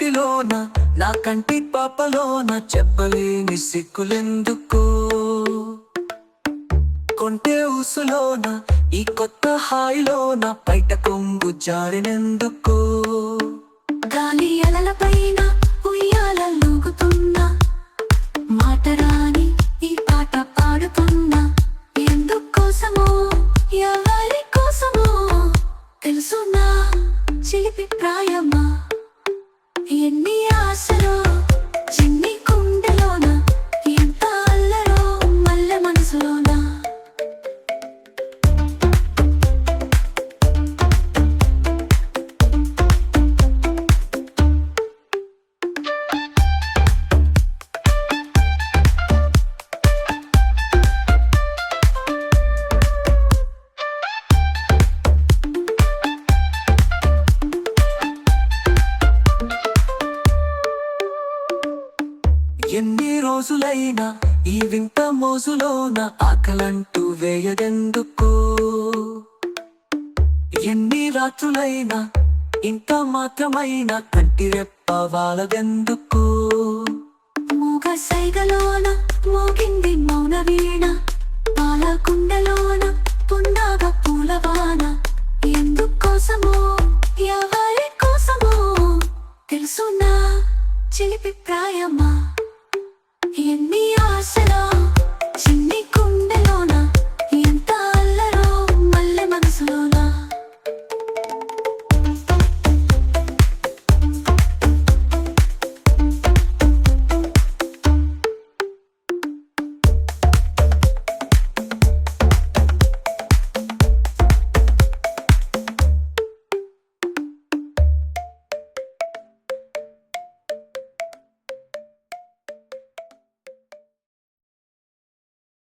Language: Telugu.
గుంటిలోన నా కంటి పాపలోన చెప్పలేని సిక్కులెందుకు కొంటే ఊసులోన ఈ కొత్త హాయిలోన బయట కొంగు జారినెందుకు గాలి అలలపైన ఉయ్యాలూగుతున్నా మాటరాని ఈ పాట పాడుతున్నా ఎందుకోసమో ఎవరి కోసమో తెలుసునా చిలిపి ప్రాయమా ఎన్ని ఆశలో చిన్ని కుండెలోన ఎంత అల్లరో మల్లె మనసులోనా ఎన్ని రోజులైనా ఈ వింత మోజులోన ఆకలంటూ వేయదెందుకు ఎన్ని రాత్రులైనా ఇంత మాత్రమైనా కంటి రెప్ప వాళ్ళదెందుకు మూగ సైగలోన మోగింది మౌన వీణ పాల కుండలోన పున్నాగ పూలవాన ఎందుకోసమో ఎవరి కోసమో తెలుసునా చిలిపి ప్రాయమా ఎన్ని ఆశలో